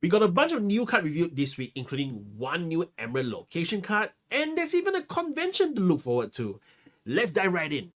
We got a bunch of new cards reviewed this week, including one new Emerald location card, and there's even a convention to look forward to. Let's dive right in.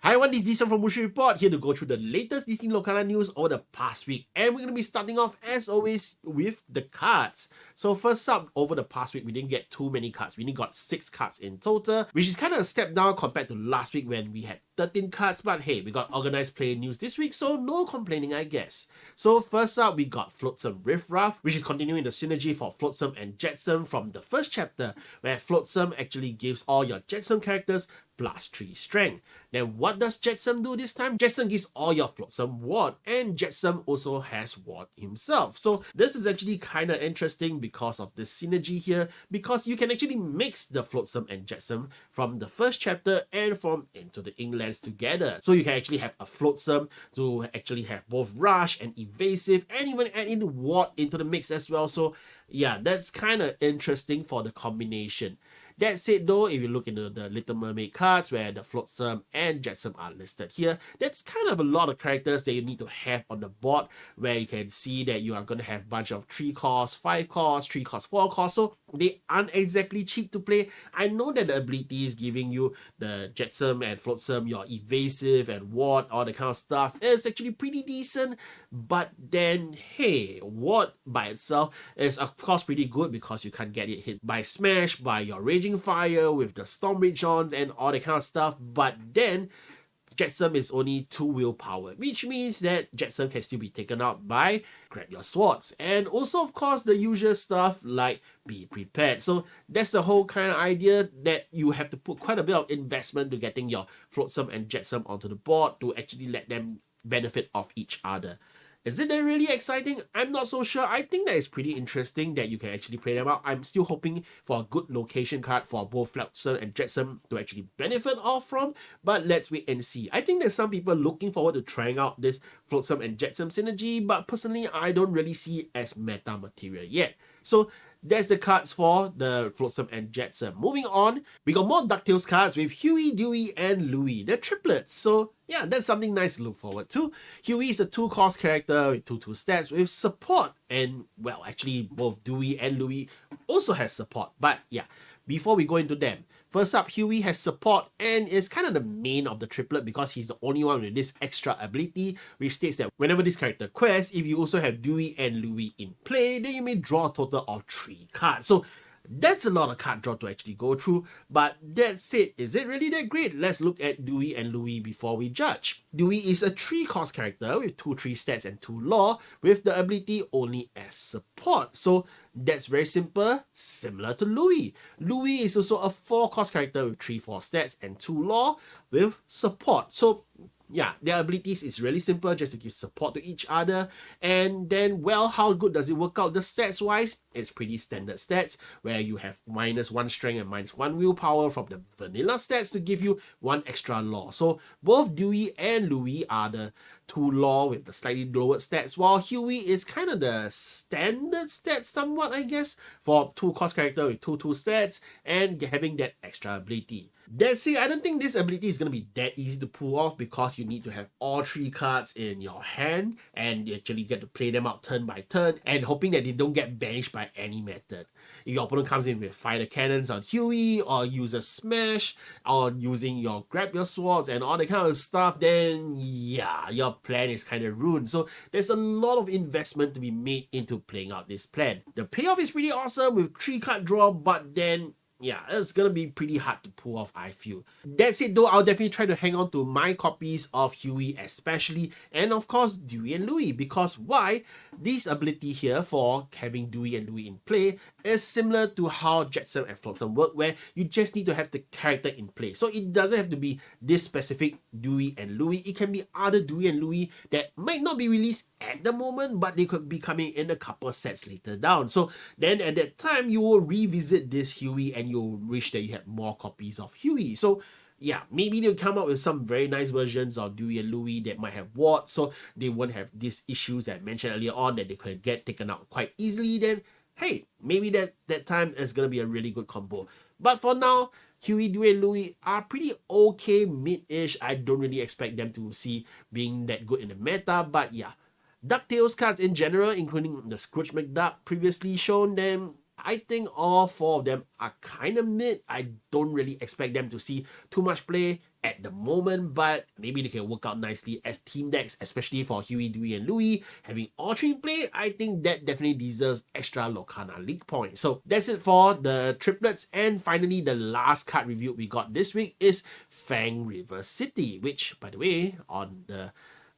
Hi everyone, this is Decent from Bushi Report, here to go through the latest Disney Lorcana news over the past week. And we're going to be starting off, as always, with the cards. So first up, over the past week, we didn't get too many cards. We only got 6 cards in total, which is kind of a step down compared to last week when we had 13 cards. But hey, we got organized play news this week, so no complaining, I guess. So first up, we got Flotsam Riffraff, which is continuing the synergy for Flotsam and Jetsam from the first chapter, where Flotsam actually gives all your Jetsam characters plus 3 strength. Then what does Jetsam do this time? Jetsam gives all your Flotsam ward, and Jetsam also has ward himself. So this is actually kind of interesting because of the synergy here, because you can actually mix the Flotsam and Jetsam from the first chapter and from Into the Inklands together. So you can actually have a Flotsam to actually have both Rush and Evasive, and even add in ward into the mix as well. So yeah, that's kind of interesting for the combination. That said though, if you look into the Little Mermaid cards where the Flotsam and Jetsam are listed here, that's kind of a lot of characters that you need to have on the board, where you can see that you are going to have a bunch of 3 cost, 5 cost, 3 cost, 4 cost, so they aren't exactly cheap to play. I know that the ability is giving you the Jetsam and Flotsam, your Evasive and Ward, all the kind of stuff is actually pretty decent, but then hey, Ward by itself is of course pretty good because you can't get it hit by Smash, by your Raging Fire with the Stormbridge on and all that kind of stuff, but then Jetsam is only 2 willpower, which means that Jetsam can still be taken out by Grab Your Swords. And also, of course, the usual stuff like Be Prepared. So that's the whole kind of idea, that you have to put quite a bit of investment to getting your Flotsam and Jetsam onto the board to actually let them benefit off each other. Is it really exciting? I'm not so sure. I think that is pretty interesting that you can actually play them out. I'm still hoping for a good location card for both Flotsam and Jetsam to actually benefit off from, but let's wait and see. I think there's some people looking forward to trying out this Flotsam and Jetsam synergy, but personally, I don't really see it as meta material yet. So that's the cards for the Flotsam and Jetsam. Moving on, we got more DuckTales cards with Huey, Dewey, and Louie, the triplets. So yeah, that's something nice to look forward to. Huey is a 2-cost character with 2/2 stats with support, and well, actually both Dewey and Louie also has support. But yeah, before we go into them, first up, Huey has support and is kind of the main of the triplet because he's the only one with this extra ability, which states that whenever this character quests, if you also have Dewey and Louie in play, then you may draw a total of 3 cards. So that's a lot of card draw to actually go through, but that said, is it really that great? Let's look at Dewey and Louie before we judge. Dewey is a 3-cost character with 2/3 stats and 2 lore, with the ability only as support. So that's very simple, similar to Louie. Louie is also a 4-cost character with 3/4 stats and 2 lore with support. So yeah, their abilities is really simple, just to give support to each other. And then, well, how good does it work out? The stats wise, it's pretty standard stats, where you have -1 strength and -1 willpower from the vanilla stats to give you 1 extra lore. So both Dewey and Louie are the 2 lore with the slightly lowered stats, while Huey is kind of the standard stats somewhat, I guess, for 2-cost character with 2/2 stats and having that extra ability. That's it. I don't think this ability is going to be that easy to pull off because you need to have all 3 cards in your hand and you actually get to play them out turn by turn and hoping that they don't get banished by any method. If your opponent comes in with Fire Cannons on Huey or uses Smash or using your Grab Your Swords and all that kind of stuff, then yeah, your plan is kind of ruined. So there's a lot of investment to be made into playing out this plan. The payoff is pretty awesome with 3-card draw, but then yeah, it's gonna be pretty hard to pull off, I feel. That's it though, I'll definitely try to hang on to my copies of Huey especially, and of course Dewey and Louie, because why? This ability here for having Dewey and Louie in play is similar to how Jetsam and Flotsam work, where you just need to have the character in play. So it doesn't have to be this specific Dewey and Louie, it can be other Dewey and Louie that might not be released at the moment, but they could be coming in a couple sets later down. So then at that time, you will revisit this Huey and you'll wish that you had more copies of Huey. So yeah, maybe they'll come up with some very nice versions of Dewey and Louie that might have ward, so they won't have these issues that I mentioned earlier on, that they could get taken out quite easily. Then hey, maybe that time is going to be a really good combo. But for now, Huey, Dewey, and Louie are pretty okay, mid-ish. I don't really expect them to see being that good in the meta, but yeah, DuckTales cards in general, including the Scrooge McDuck previously shown, them I think all 4 of them are kind of mid. I don't really expect them to see too much play at the moment, but maybe they can work out nicely as team decks, especially for Huey, Dewey, and Louie. Having all 3 in play, I think that definitely deserves extra Lorcana League points. So that's it for the triplets. And finally, the last card review we got this week is Fang River City, which, by the way, on the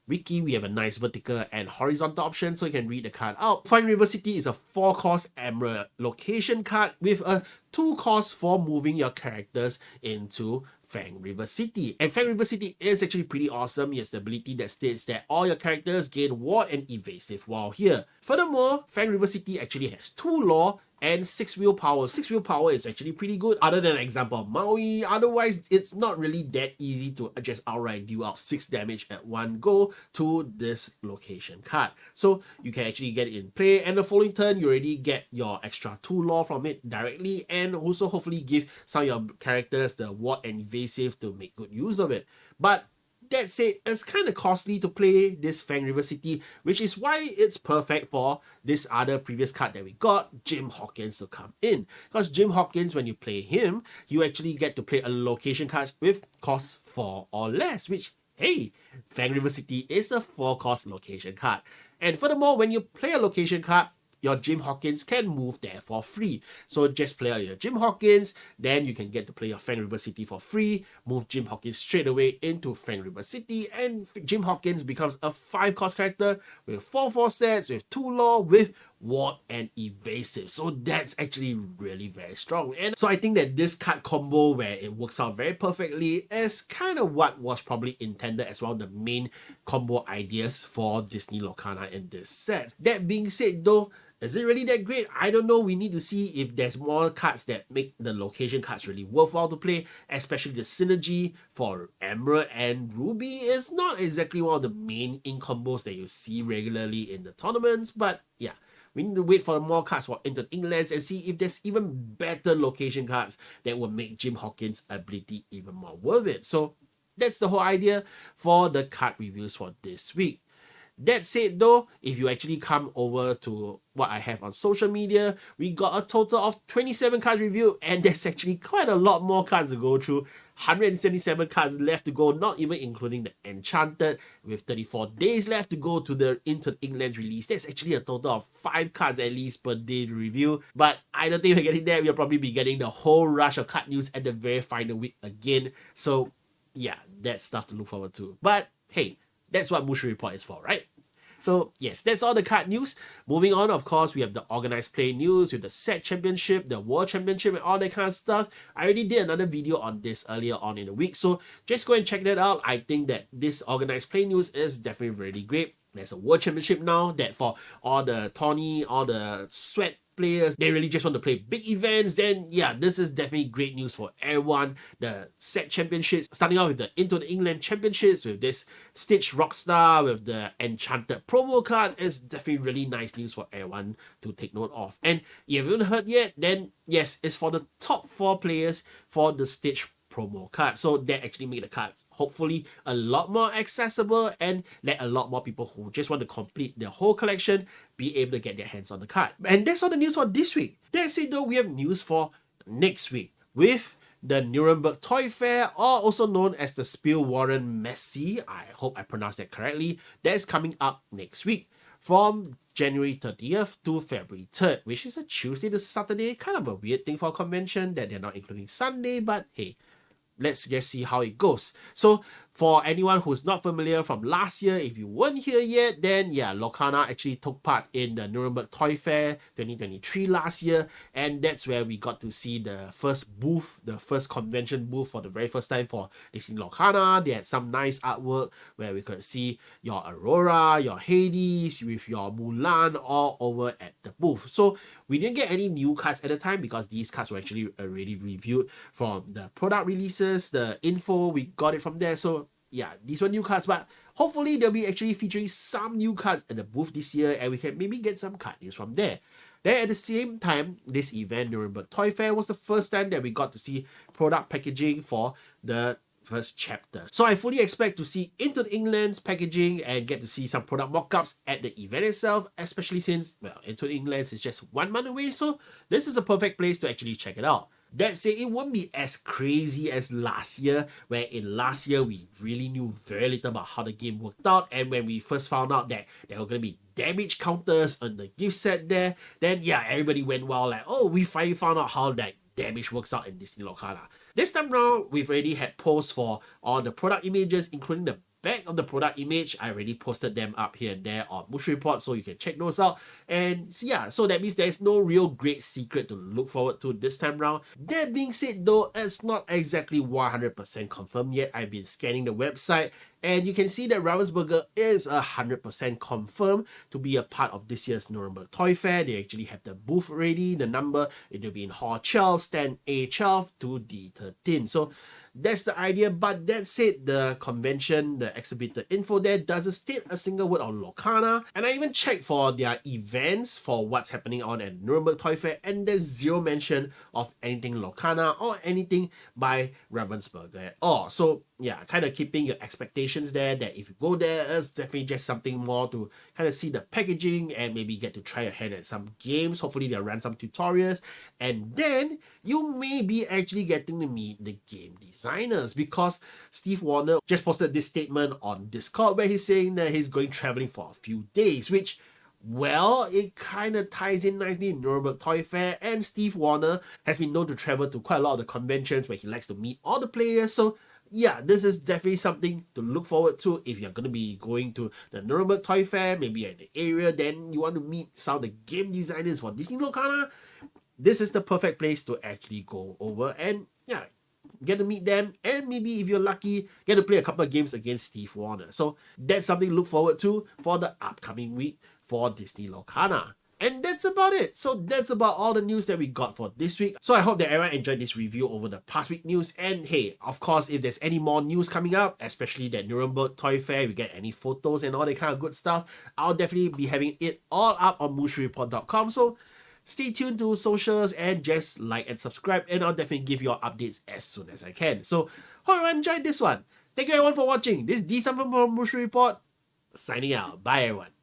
wiki, we have a nice vertical and horizontal option, so you can read the card out. Fang River City is a 4-cost Emerald location card with a 2-cost for moving your characters into Fang River City. And Fang River City is actually pretty awesome. It has the ability that states that all your characters gain Ward and Evasive while here. Furthermore, Fang River City actually has 2 lore and 6 willpower. 6 willpower is actually pretty good, other than an example of Maui. Otherwise, it's not really that easy to just outright deal out 6 damage at one go to this location card. So you can actually get it in play, and the following turn, you already get your extra 2 lore from it directly, and also hopefully give some of your characters the Ward and Evasive to make good use of it. But that said, it's kind of costly to play this Fang River City, which is why it's perfect for this other previous card that we got, Jim Hawkins, to come in. Because Jim Hawkins, when you play him, you actually get to play a location card with cost 4 or less, which, hey, Fang River City is a 4-cost location card. And furthermore, when you play a location card, your Jim Hawkins can move there for free. So just play out your Jim Hawkins, then you can get to play your Fang River City for free, move Jim Hawkins straight away into Fang River City, and Jim Hawkins becomes a 5-cost character with 4/4 stats, with 2 lore, with Ward and Evasive. So that's actually really very strong. And so I think that this card combo where it works out very perfectly is kind of what was probably intended as one of the main combo ideas for Disney Lorcana in this set. That being said though, is it really that great? I don't know. We need to see if there's more cards that make the location cards really worthwhile to play, especially the synergy for Emerald and Ruby is not exactly one of the main in combos that you see regularly in the tournaments, but yeah. We need to wait for more cards for Into the Inklands and see if there's even better location cards that will make Jim Hawkins' ability even more worth it. So that's the whole idea for the card reviews for this week. That said though, if you actually come over to what I have on social media, we got a total of 27 cards reviewed, and there's actually quite a lot more cards to go through. 177 cards left to go, not even including the Enchanted, with 34 days left to go to the Into England release. That's actually a total of 5 cards at least per day to review, but I don't think we're getting there. We'll probably be getting the whole rush of card news at the very final week again. So yeah, that's stuff to look forward to. But hey, that's what Mushu Report is for, right? So yes, that's all the card news. Moving on, of course, we have the organized play news with the set championship, the world championship, and all that kind of stuff. I already did another video on this earlier on in the week, so just go and check that out. I think that this organized play news is definitely really great. There's a world championship now that for all the tourney, all the sweat players, they really just want to play big events, then yeah, this is definitely great news for everyone. The set championships, starting out with the Into the England championships with this Stitch Rockstar with the Enchanted promo card, is definitely really nice news for everyone to take note of. And if you haven't heard yet, then yes, it's for the top 4 players for the Stitch promo card. So that actually make the cards hopefully a lot more accessible and let a lot more people who just want to complete their whole collection be able to get their hands on the card. And that's all the news for this week. That's it though, we have news for next week with the Nuremberg Toy Fair, or also known as the Spill Warren Messe. I hope I pronounced that correctly. That is coming up next week from January 30th to February 3rd, which is a Tuesday to Saturday. Kind of a weird thing for a convention that they're not including Sunday, but hey, let's just see how it goes. So for anyone who's not familiar from last year, if you weren't here yet, then yeah, Lorcana actually took part in the Nuremberg Toy Fair 2023 last year, and that's where we got to see the first booth, the first convention booth for the very first time for Disney Lorcana. They had some nice artwork where we could see your Aurora, your Hades, with your Mulan all over at the booth. So we didn't get any new cards at the time because these cards were actually already reviewed from the product releases, the info, we got it from there. So yeah, these were new cards, but hopefully they'll be actually featuring some new cards at the booth this year, and we can maybe get some card news from there. Then at the same time, this event, Nuremberg Toy Fair, was the first time that we got to see product packaging for the first chapter. So I fully expect to see Into the England's packaging and get to see some product mock-ups at the event itself, especially since, well, Into the England's is just 1 month away, so this is a perfect place to actually check it out. That said, it won't be as crazy as last year, where in last year we really knew very little about how the game worked out, and when we first found out that there were going to be damage counters on the gift set there, then yeah, everybody went wild like, oh, we finally found out how that damage works out in Disney Lorcana. This time round, we've already had posts for all the product images, including the back of the product image. I already posted them up here and there on Mush Report, so you can check those out. And yeah, so that means there's no real great secret to look forward to this time round. That being said though, it's not exactly 100% confirmed yet. I've been scanning the website, and you can see that Ravensburger is 100% confirmed to be a part of this year's Nuremberg Toy Fair. They actually have the booth ready, the number, it will be in Hall 12, stand A12 to D13. So that's the idea, but that said, the convention, the exhibitor info there doesn't state a single word on Lorcana, and I even checked for their events for what's happening on at Nuremberg Toy Fair, and there's zero mention of anything Lorcana or anything by Ravensburger at all. So yeah, kind of keeping your expectations there that if you go there, it's definitely just something more to kind of see the packaging and maybe get to try your hand at some games. Hopefully they'll run some tutorials, and then you may be actually getting to meet the game designers, because Steve Warner just posted this statement on Discord where he's saying that he's going traveling for a few days, which, well, it kind of ties in nicely in Nuremberg Toy Fair, and Steve Warner has been known to travel to quite a lot of the conventions where he likes to meet all the players. So yeah, this is definitely something to look forward to if you're going to be going to the Nuremberg Toy Fair, maybe at the area, then you want to meet some of the game designers for Disney Lorcana. This is the perfect place to actually go over and yeah, get to meet them, and maybe if you're lucky, get to play a couple of games against Steve Warner. So that's something to look forward to for the upcoming week for Disney Lorcana. And that's about it. So that's about all the news that we got for this week. So I hope that everyone enjoyed this review over the past week news. And hey, of course, if there's any more news coming up, especially that Nuremberg Toy Fair, we get any photos and all that kind of good stuff, I'll definitely be having it all up on mushreport.com. So stay tuned to socials and just like and subscribe, and I'll definitely give you all updates as soon as I can. So hope everyone enjoyed this one. Thank you everyone for watching. This is D from Mush Report, signing out. Bye everyone.